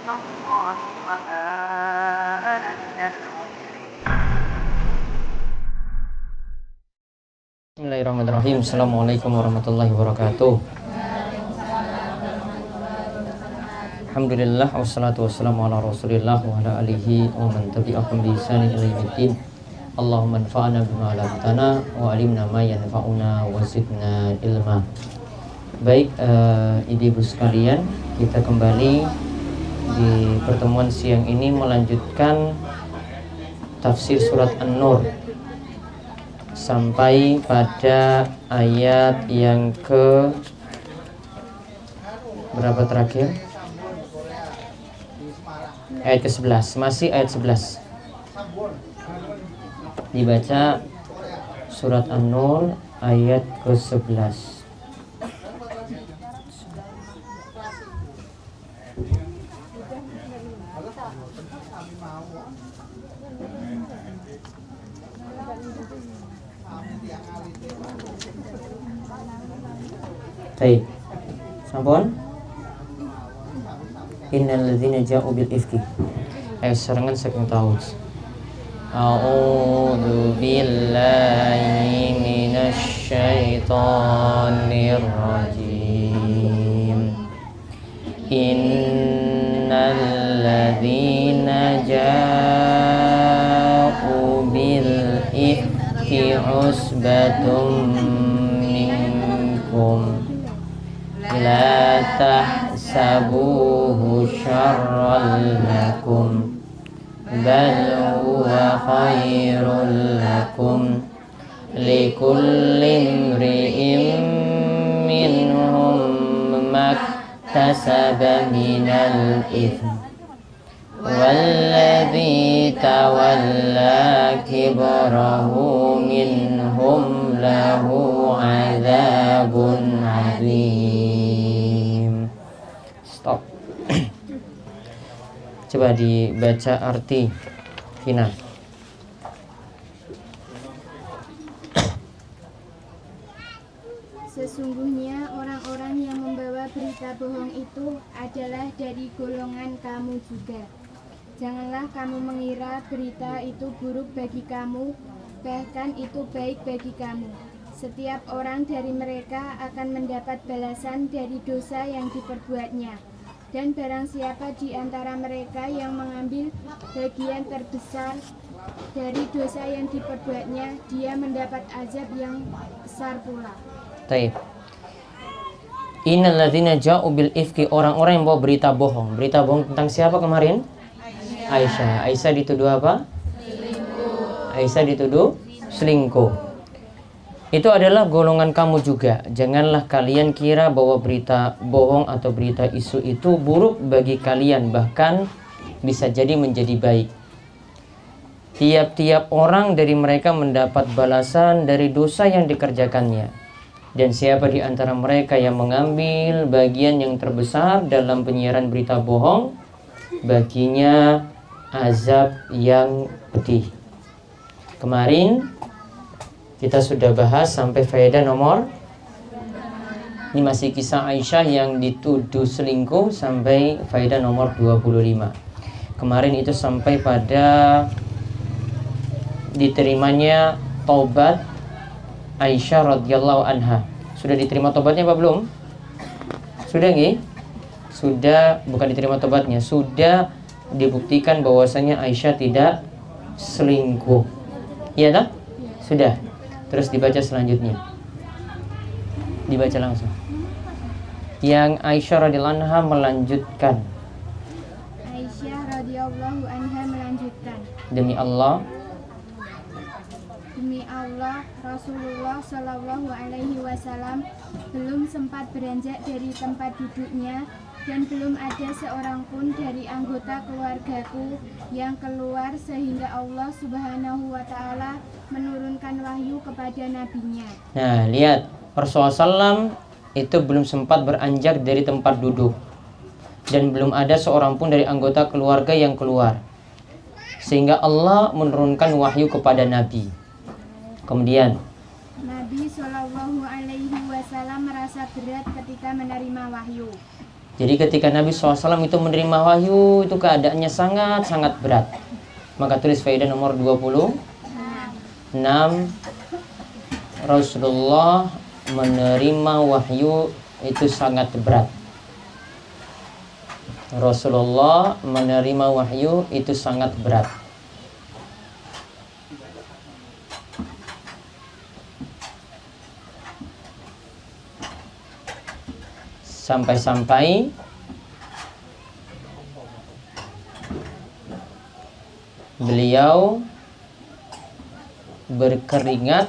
الله وما أنا. Bismillahirrahmanirrahim. Assalamualaikum warahmatullahi wabarakatuh. Alhamdulillah wassalatu wassalamu ala Rasulillah wa ala alihi wa man tabi'ahum bi ihsanin ila yaumiddin. Allahumma anfa'na bima 'allamtana wa 'allimna ma yanfa'una wa zidna ilma. Baik, ibu-ibu sekalian, kita kembali di pertemuan siang ini melanjutkan tafsir surat An-Nur sampai pada ayat yang ke berapa terakhir? Ayat ke-11. Masih ayat 11. Dibaca surat An-Nur ayat ke-11. Baik. Sampun. Innal ladzina ja'u bil ifki. Ayo serangan saking tahu. A'udzu billahi minasy syaithanir rajim. Innal ladzina ja'u bil ifki usbatum minkum la tahsabuhu syarran lakum bal huwa khairul lakum likulli imri'in minhum maktasaba minal itsm walladzi tawalla kibrahu minhum lahu 'adzabun 'adzim. Stop. Coba dibaca arti Vina. Sesungguhnya orang-orang yang membawa berita bohong itu adalah dari golongan kamu juga. Janganlah kamu mengira berita itu buruk bagi kamu, bahkan itu baik bagi kamu. Setiap orang dari mereka akan mendapat balasan dari dosa yang diperbuatnya. Dan barang siapa di antara mereka yang mengambil bagian terbesar dari dosa yang diperbuatnya, dia mendapat azab yang besar pula. Taib. Innal ladzina ja'u bil ifki, orang-orang yang bawa berita bohong. Berita bohong tentang siapa kemarin? Aisyah. Aisyah dituduh apa? Selingkuh. Aisyah dituduh selingkuh. Itu adalah golongan kamu juga. Janganlah kalian kira bahwa berita bohong atau berita isu itu buruk bagi kalian, bahkan bisa jadi menjadi baik. Tiap-tiap orang dari mereka mendapat balasan dari dosa yang dikerjakannya. Dan siapa di antara mereka yang mengambil bagian yang terbesar dalam penyiaran berita bohong, baginya azab yang pedih. Kemarin kita sudah bahas sampai faedah nomor, ini masih kisah Aisyah yang dituduh selingkuh sampai faedah nomor 25. Kemarin itu sampai pada diterimanya taubat Aisyah radhiyallahu anha. Sudah diterima taubatnya apa belum? Sudah nggih? Sudah, bukan diterima taubatnya, sudah dibuktikan bahwasanya Aisyah tidak selingkuh. Iya tak? Sudah. Terus dibaca selanjutnya. Dibaca langsung. Yang Aisyah radhiyallahu anha melanjutkan. Aisyah radhiyallahu anha melanjutkan. Demi Allah, Rasulullah Shallallahu Alaihi Wasallam belum sempat beranjak dari tempat duduknya dan belum ada seorang pun dari anggota keluargaku yang keluar sehingga Allah Subhanahu Wa Taala menurunkan wahyu kepada nabinya. nah lihat, Rasulullah SAW itu belum sempat beranjak dari tempat duduk dan belum ada seorang pun dari anggota keluarga yang keluar sehingga Allah menurunkan wahyu kepada Nabi. Kemudian Nabi Shallallahu Alaihi Wasallam merasa berat ketika menerima wahyu. Jadi ketika Nabi SAW itu menerima wahyu, itu keadaannya sangat-sangat berat. Maka tulis faedah nomor 26. Rasulullah menerima wahyu itu sangat berat. Rasulullah menerima wahyu itu sangat berat. Sampai-sampai beliau berkeringat,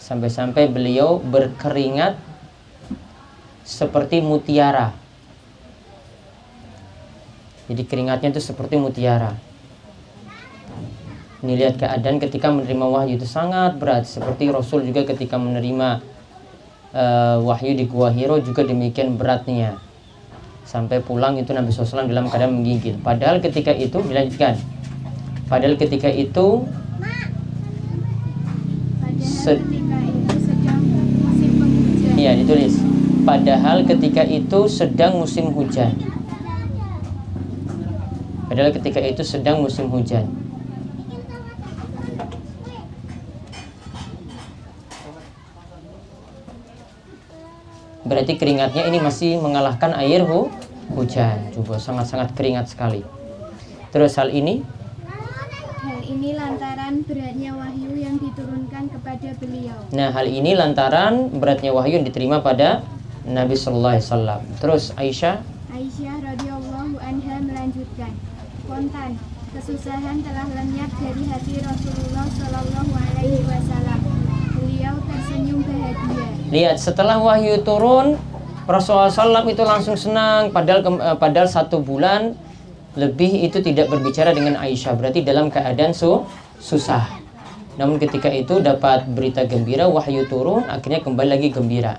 sampai-sampai beliau berkeringat seperti mutiara. Jadi keringatnya itu seperti mutiara. Ini lihat keadaan ketika menerima wahyu itu sangat berat. Seperti Rasul juga ketika menerima wahyu di Gua Hiro juga demikian beratnya. Sampai pulang itu Nabi SAW dalam keadaan menggigil. Padahal ketika itu dilanjutkan. Padahal ketika itu sedang musim penghujan. Iya, ditulis. Padahal ketika itu sedang musim hujan. Padahal ketika itu sedang musim hujan. Berarti keringatnya ini masih mengalahkan air hujan. Juga sangat-sangat keringat sekali. Terus hal ini lantaran beratnya wahyu yang diturunkan kepada beliau. Nah, hal ini lantaran beratnya wahyu yang diterima pada Nabi Sallallahu Alaihi Wasallam. Terus Aisyah radhiyallahu anha melanjutkan, kontan, kesusahan telah lenyap dari hati Rasulullah Sallallahu Alaihi Wasallam. Beliau tersenyum bahagia. Lihat, setelah wahyu turun, Rasulullah SAW itu langsung senang. Padahal 1 bulan lebih itu tidak berbicara dengan Aisyah. Berarti dalam keadaan susah. Namun ketika itu dapat berita gembira, wahyu turun, akhirnya kembali lagi gembira.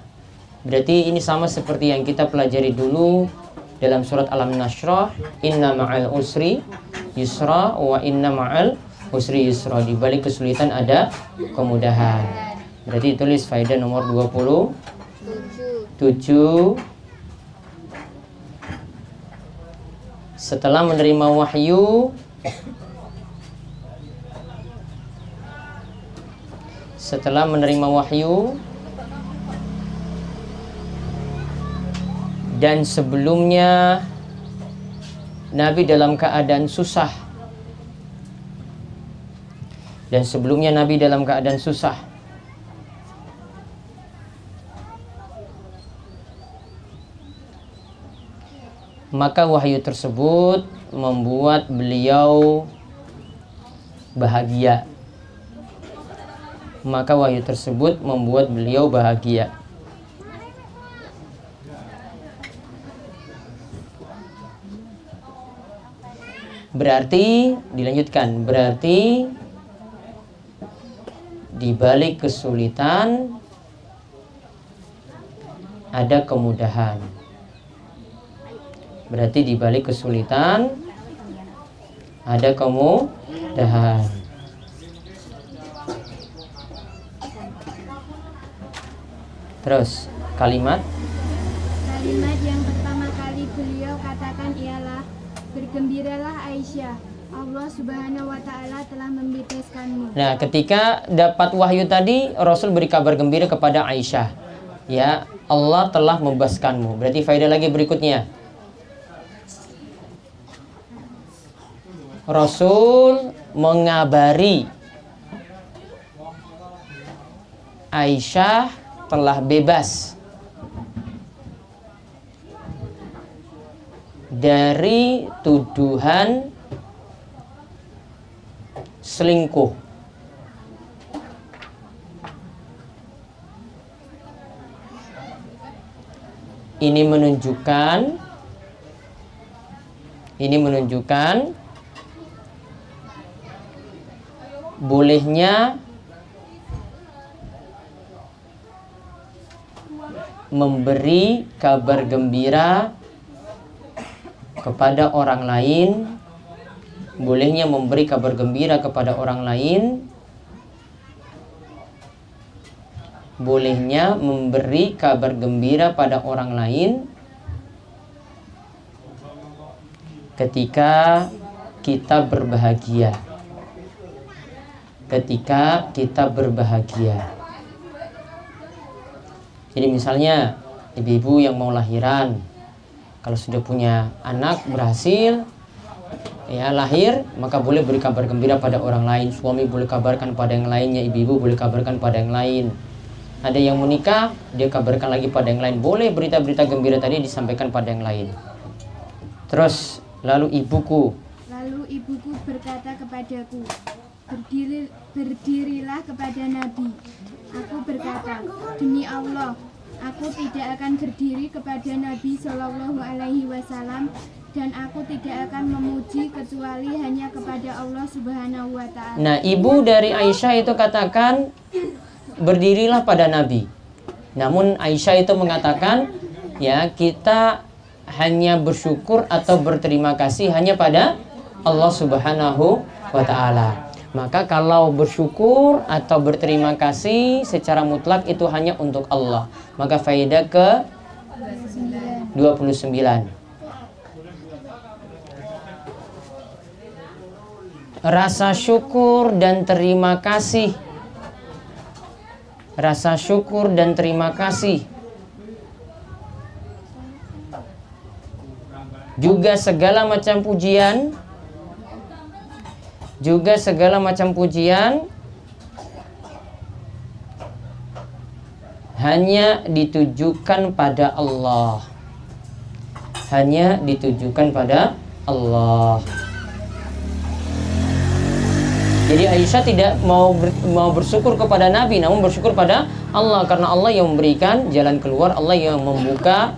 Berarti ini sama seperti yang kita pelajari dulu dalam surat Alam Nashrah, inna ma'al usri yusra wa inna ma'al usri yusra. Di balik kesulitan ada kemudahan. Berarti tulis faedah nomor 27. Setelah menerima wahyu, dan sebelumnya Nabi dalam keadaan susah. Maka wahyu tersebut membuat beliau bahagia. Berarti dilanjutkan, berarti di balik kesulitan ada kemudahan. Terus kalimat yang pertama kali beliau katakan ialah, bergembiralah Aisyah, Allah Subhanahu wa Ta'ala telah membebaskanmu. Nah, ketika dapat wahyu tadi, Rasul beri kabar gembira kepada Aisyah. Ya, Allah telah membebaskanmu. Berarti faedah lagi berikutnya. Rasul mengabari Aisyah telah bebas dari tuduhan selingkuh. Ini menunjukkan bolehnya memberi kabar gembira kepada orang lain, bolehnya memberi kabar gembira pada orang lain ketika kita berbahagia. Ketika kita berbahagia. Jadi misalnya ibu-ibu yang mau lahiran, kalau sudah punya anak berhasil ya lahir, maka boleh beri kabar gembira pada orang lain. Suami boleh kabarkan pada yang lainnya, ibu-ibu boleh kabarkan pada yang lain. Ada yang menikah, dia kabarkan lagi pada yang lain. Boleh berita-berita gembira tadi disampaikan pada yang lain. Terus lalu ibuku berkata kepadaku, berdirilah kepada Nabi. Aku berkata, demi Allah, aku tidak akan berdiri kepada Nabi Shallallahu Alaihi Wasallam, dan aku tidak akan memuji kecuali hanya kepada Allah Subhanahu Wa Taala. Nah, ibu dari Aisyah itu katakan, berdirilah pada Nabi. Namun Aisyah itu mengatakan, ya kita hanya bersyukur atau berterima kasih hanya pada Allah Subhanahu Wa Taala. Maka kalau bersyukur atau berterima kasih secara mutlak itu hanya untuk Allah. Maka faedah ke 29. Rasa syukur dan terima kasih. Rasa syukur dan terima kasih. Juga segala macam pujian. Juga segala macam pujian hanya ditujukan pada Allah. Hanya ditujukan pada Allah. Jadi Aisyah tidak mau bersyukur kepada Nabi, namun bersyukur pada Allah, karena Allah yang memberikan jalan keluar, Allah yang membuka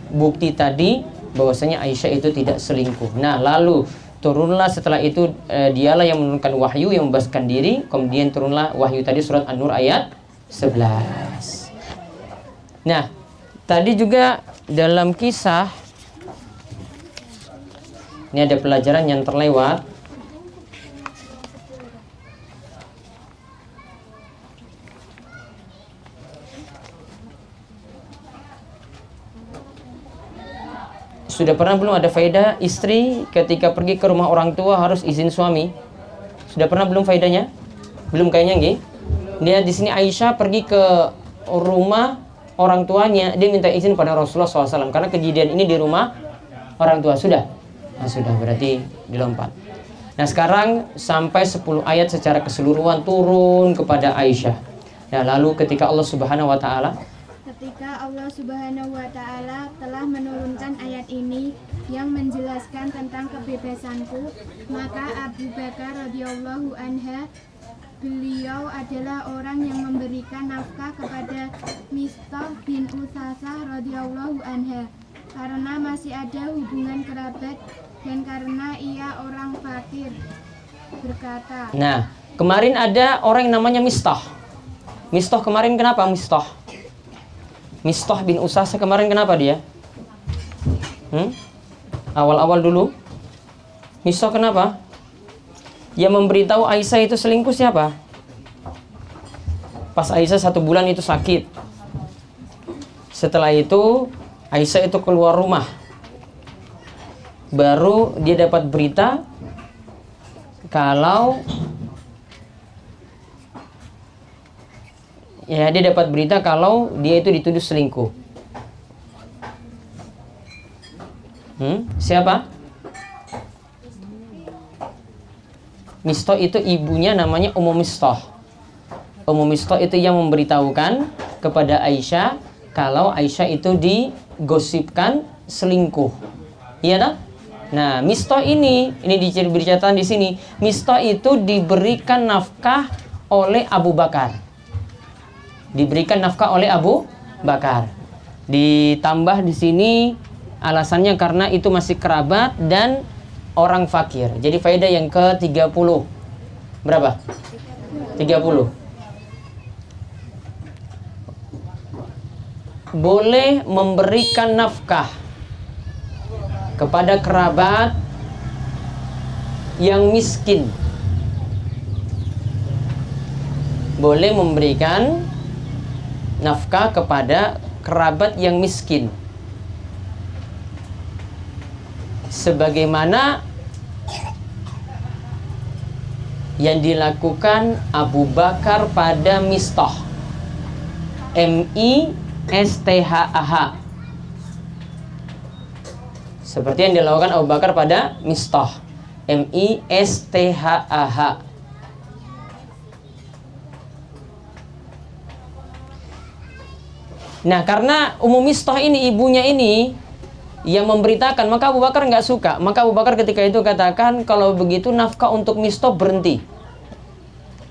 bukti tadi bahwasanya Aisyah itu tidak selingkuh. Nah, lalu turunlah setelah itu dialah yang menurunkan wahyu yang membebaskan diri. Kemudian turunlah wahyu tadi surat An-Nur ayat 11. Nah, tadi juga dalam kisah ini ada pelajaran yang terlewat. Sudah pernah belum ada faedah istri ketika pergi ke rumah orang tua harus izin suami? Sudah pernah belum faedahnya? Belum kayaknya nggih. Dia di sini Aisyah pergi ke rumah orang tuanya, dia minta izin pada Rasulullah SAW karena kejadian ini di rumah orang tua. Sudah? Nah, sudah, berarti dilompat. Nah, sekarang sampai 10 ayat secara keseluruhan turun kepada Aisyah. Nah, lalu ketika Allah Subhanahu wa taala telah menurunkan ayat ini yang menjelaskan tentang kebebasanku, maka Abu Bakar radhiyallahu anha, beliau adalah orang yang memberikan nafkah kepada Mistah bin Utsasah radhiyallahu anha karena masih ada hubungan kerabat dan karena ia orang fakir. Berkata, nah, kemarin ada orang yang namanya Mistah. Mistah kemarin kenapa Mistah? Mistah bin Utsasah kemarin kenapa dia? Awal-awal dulu Mistah kenapa? Yang memberitahu Aisyah itu selingkuh siapa? Pas Aisyah 1 bulan itu sakit. Setelah itu Aisyah itu keluar rumah, baru dia dapat berita kalau dia dapat berita kalau dia itu dituduh selingkuh. Siapa? Mistah itu ibunya namanya Ummu Mistah. Ummu Mistah itu yang memberitahukan kepada Aisyah kalau Aisyah itu digosipkan selingkuh. Iya tak? Nah, Mistah ini diceritakan di sini. Mistah itu diberikan nafkah oleh Abu Bakar. Diberikan nafkah oleh Abu Bakar. Ditambah di sini alasannya karena itu masih kerabat dan orang fakir. Jadi faedah yang ke-30. Berapa? 30. Boleh memberikan nafkah kepada kerabat yang miskin. Boleh memberikan nafkah kepada kerabat yang miskin. Sebagaimana yang dilakukan Abu Bakar pada Mistah. M-I-S-T-H-A-H. Seperti yang dilakukan Abu Bakar pada Mistah. M-I-S-T-H-A-H. Nah, karena Ummu Mistah ini, ibunya ini yang memberitakan, maka Abu Bakar nggak suka. Maka Abu Bakar ketika itu katakan, kalau begitu nafkah untuk Mistah berhenti.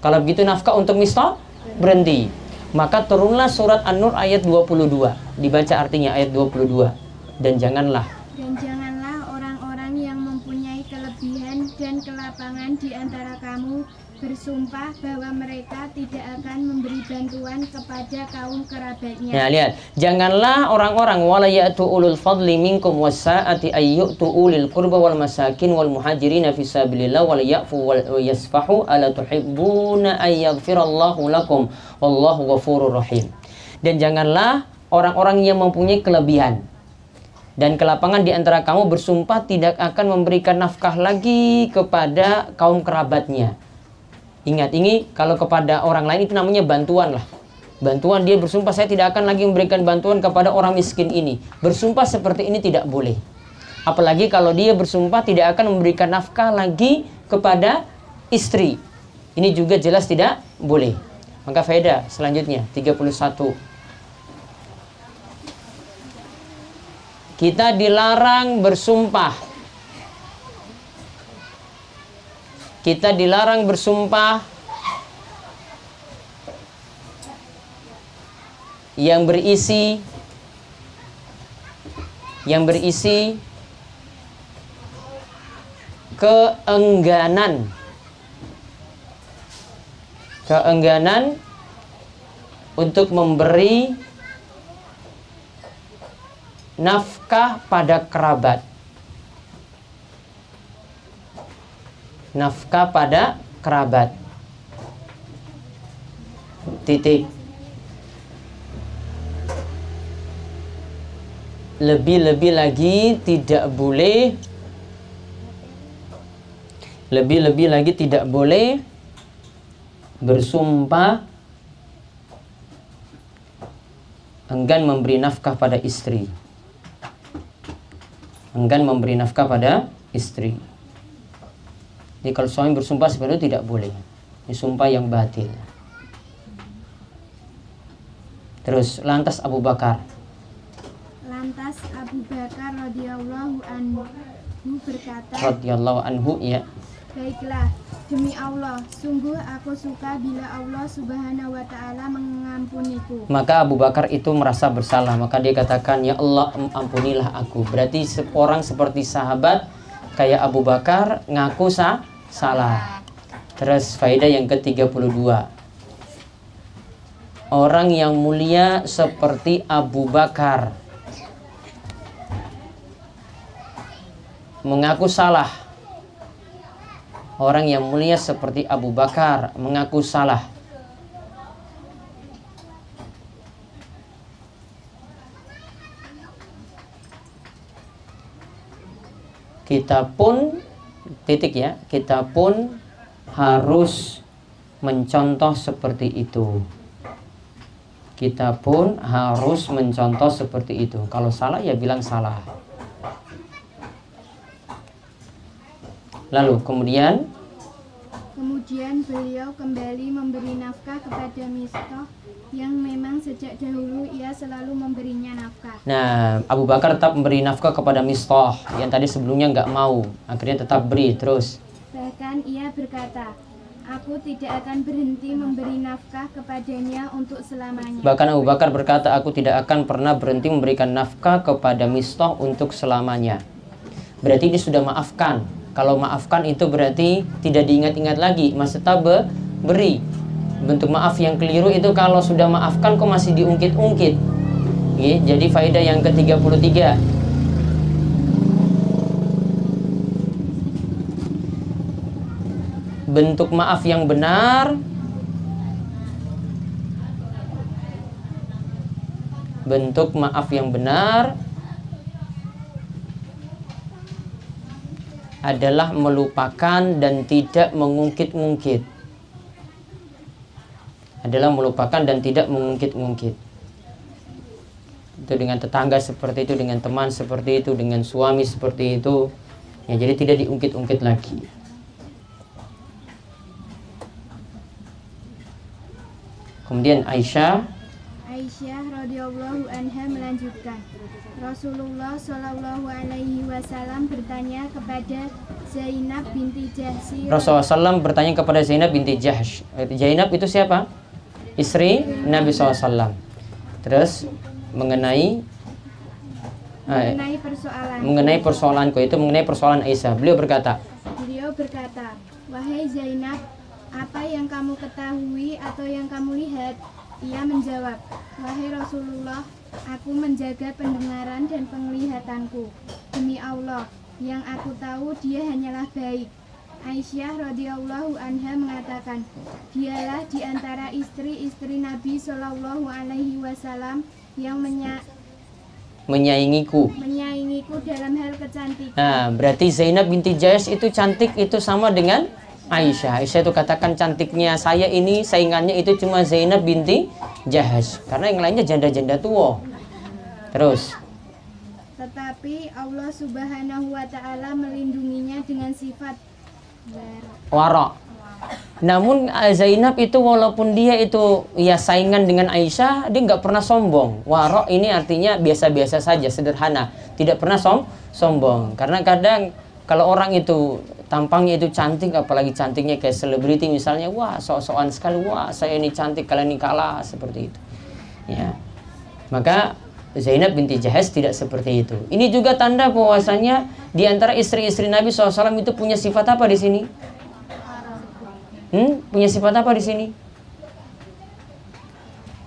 Kalau begitu nafkah untuk Mistah berhenti. Maka turunlah surat An-Nur ayat 22. Dibaca artinya ayat 22. Dan janganlah orang-orang yang mempunyai kelebihan dan kelapangan di antara kamu bersumpah bahwa mereka tidak akan memberi bantuan kepada kaum kerabatnya. Nah, lihat, janganlah orang-orang wala ya'tu ulul fadli minkum wasa'ati ayyutu ulil qurba wal masakin wal muhajirin fi sabilillah wal ya'fu wal yasfahu ala tuhibbuna ay yaghfirallahu lakum wallahu ghafurur rahim. Dan janganlah orang-orang yang mempunyai kelebihan dan kelapangan di antara kamu bersumpah tidak akan memberikan nafkah lagi kepada kaum kerabatnya. Ingat, ini kalau kepada orang lain itu namanya bantuan lah. Bantuan, dia bersumpah saya tidak akan lagi memberikan bantuan kepada orang miskin ini. Bersumpah seperti ini tidak boleh. Apalagi kalau dia bersumpah tidak akan memberikan nafkah lagi kepada istri. Ini juga jelas tidak boleh. Maka faedah selanjutnya 31. Kita dilarang bersumpah. Kita dilarang bersumpah yang berisi keengganan untuk memberi nafkah pada kerabat. Nafkah pada kerabat. Titik. Lebih-lebih lagi tidak boleh bersumpah enggan memberi nafkah pada istri. Enggan memberi nafkah pada istri. Jadi kalau suami bersumpah seperti itu tidak boleh. Ini sumpah yang batil. Terus lantas Abu Bakar radhiyallahu anhu berkata, radhiyallahu anhu, ya. Baiklah, demi Allah, sungguh aku suka bila Allah Subhanahu wa taala mengampuniku. Maka Abu Bakar itu merasa bersalah, maka dia katakan, ya Allah, ampunilah aku. Berarti orang seperti sahabat kayak Abu Bakar ngaku salah. Terus faedah yang ke-32. Orang yang mulia seperti Abu Bakar mengaku salah. Orang yang mulia seperti Abu Bakar mengaku salah. Kita pun kita pun harus mencontoh seperti itu. Kita pun harus mencontoh seperti itu. Kalau salah ya bilang salah. Lalu kemudian beliau kembali memberi nafkah kepada Mistah yang memang sejak dahulu ia selalu memberinya nafkah. Nah, Abu Bakar tetap memberi nafkah kepada Mistah yang tadi sebelumnya nggak mau, akhirnya tetap beri terus. Bahkan ia berkata, aku tidak akan berhenti memberi nafkah kepadanya untuk selamanya. Bahkan Abu Bakar berkata, aku tidak akan pernah berhenti memberikan nafkah kepada Mistah untuk selamanya. Berarti dia sudah maafkan. Kalau maafkan itu berarti tidak diingat-ingat lagi, masih tetap beri. Bentuk maaf yang keliru itu kalau sudah maafkan kok masih diungkit-ungkit. Jadi faedah yang ke-33. Bentuk maaf yang benar bentuk maaf yang benar adalah melupakan dan tidak mengungkit-ungkit. Adalah melupakan dan tidak mengungkit-ungkit. Itu dengan tetangga seperti itu, dengan teman seperti itu, dengan suami seperti itu. Ya, jadi tidak diungkit-ungkit lagi. Kemudian Aisyah radhiyallahu anha melanjutkan, Rasulullah Shallallahu alaihi wasallam bertanya kepada Zainab binti Jahsy. Rasulullah SAW bertanya kepada Zainab binti Jahsh. Zainab itu siapa? Istri Nabi SAW. Terus mengenai persoalanku, itu mengenai persoalan Aisyah. Beliau berkata, wahai Zainab, apa yang kamu ketahui atau yang kamu lihat? Ia menjawab, wahai Rasulullah, aku menjaga pendengaran dan penglihatanku. Demi Allah, yang aku tahu dia hanyalah baik. Aisyah radhiyallahu anha mengatakan, dialah di antara istri-istri Nabi Shallallahu alaihi wasallam yang menyaingiku dalam hal kecantikan. Nah, berarti Zainab binti Jahsh itu cantik itu sama dengan Aisyah. Aisyah itu katakan cantiknya saya ini, saingannya itu cuma Zainab binti Jahsh, karena yang lainnya janda-janda tua. Terus, tetapi Allah Subhanahu wa taala melindunginya dengan sifat wara. Namun Zainab itu walaupun dia itu ya saingan dengan Aisyah, dia nggak pernah sombong. Wara ini artinya biasa-biasa saja, sederhana, tidak pernah sombong. Karena kadang kalau orang itu tampangnya itu cantik, apalagi cantiknya kayak selebriti misalnya, wah sok-sokan sekali, wah saya ini cantik, kalian ini kalah, seperti itu. Ya, maka Zainab binti Jahsh tidak seperti itu. Ini juga tanda bahwasanya di antara istri-istri Nabi SAW itu punya sifat apa di sini? Punya sifat apa di sini?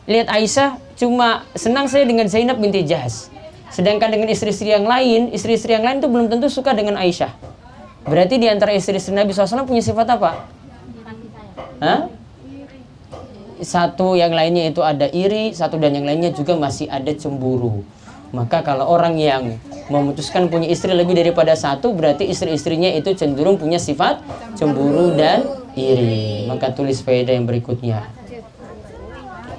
Lihat Aisyah cuma senang saya dengan Zainab binti Jahsh. Sedangkan dengan istri-istri yang lain itu belum tentu suka dengan Aisyah. Berarti di antara istri-istri Nabi SAW punya sifat apa? Satu yang lainnya itu ada iri, satu dan yang lainnya juga masih ada cemburu. Maka kalau orang yang memutuskan punya istri lebih daripada satu, berarti istri-istrinya itu cenderung punya sifat cemburu dan iri. Maka tulis faedah yang berikutnya.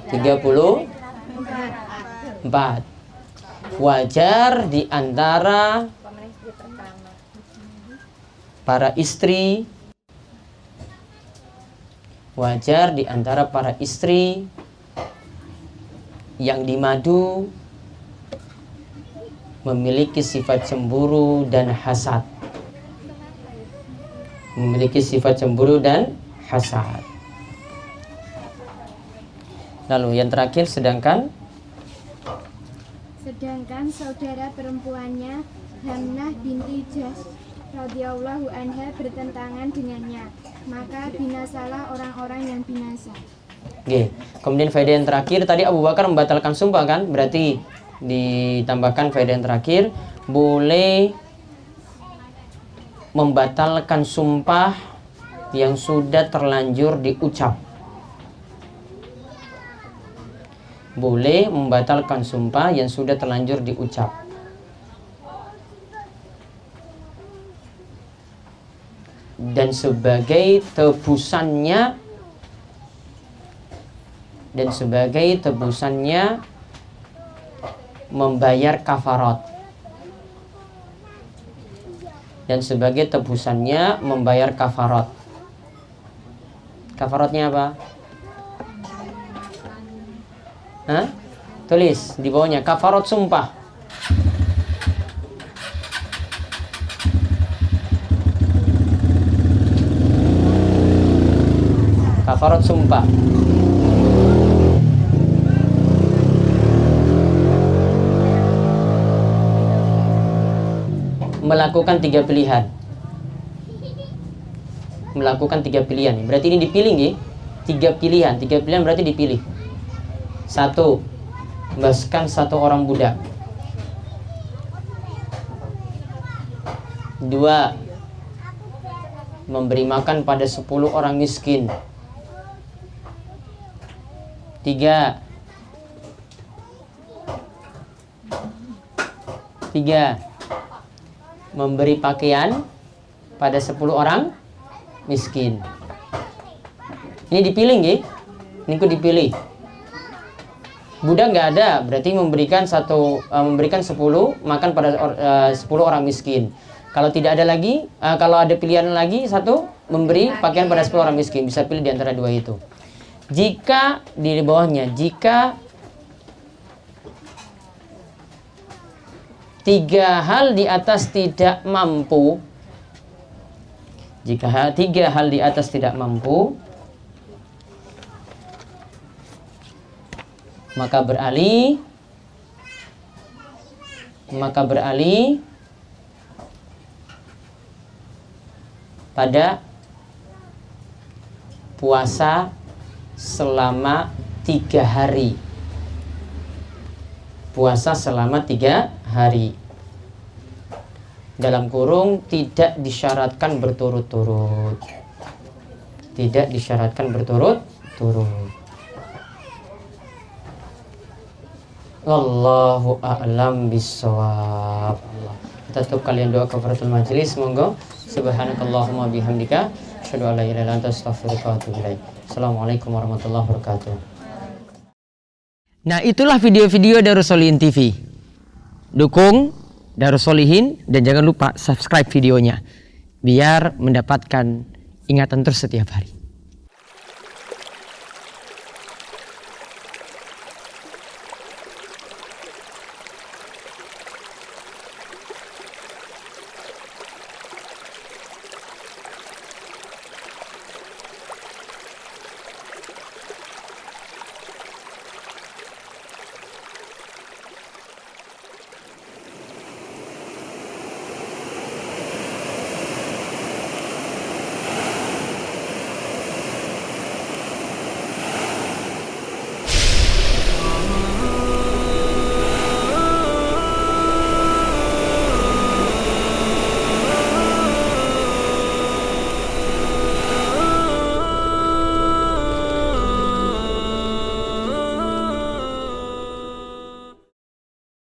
34. Wajar di antara para istri, wajar di antara para istri yang dimadu memiliki sifat cemburu dan hasad. Memiliki sifat cemburu dan hasad. Lalu yang terakhir, sedangkan saudara perempuannya Hamnah binti Jahsh radhiyallahu anha bertentangan dengannya, maka binasalah orang-orang yang binasa. Oke. Kemudian faedah yang terakhir, tadi Abu Bakar membatalkan sumpah kan? Berarti ditambahkan faedah yang terakhir, boleh membatalkan sumpah yang sudah terlanjur diucap. Boleh membatalkan sumpah yang sudah terlanjur diucap. Dan sebagai tebusannya membayar kafarat. Dan sebagai tebusannya membayar kafarat. Kafaratnya apa? Tulis di bawahnya, kafarat sumpah. Kafarat sumpah. Melakukan tiga pilihan. Berarti ini dipilih nih. Tiga pilihan berarti dipilih. 1. Membebaskan 1 orang budak. 2. Memberi makan pada 10 orang miskin. 3. 3. Memberi pakaian pada 10 orang miskin. Ini dipilih nggih? Ini ku dipilih. Budak nggak ada, berarti memberikan 10 makan pada 10 orang miskin. Kalau tidak ada lagi, kalau ada pilihan lagi satu, memberi pakaian pada 10 orang miskin. Bisa pilih di antara dua itu. Jika di bawahnya, jika 3 hal di atas tidak mampu, jika 3 hal di atas tidak mampu, maka beralih pada puasa selama 3 hari. Puasa selama 3 hari. Dalam kurung tidak disyaratkan berturut-turut. Tidak disyaratkan berturut-turut. Wallahu a'lam bissawab. Kita tutup kalian doa kafaratul majelis. Monggo. Subhanakallahumma bihamdika asyhadu an la ilaha illa anta astaghfiruka wa atubu ilaik. Assalamualaikum warahmatullahi wabarakatuh. Nah, itulah video-video Darus Sholihin TV. Dukung Darus Sholihin dan jangan lupa subscribe videonya biar mendapatkan ingatan terus setiap hari.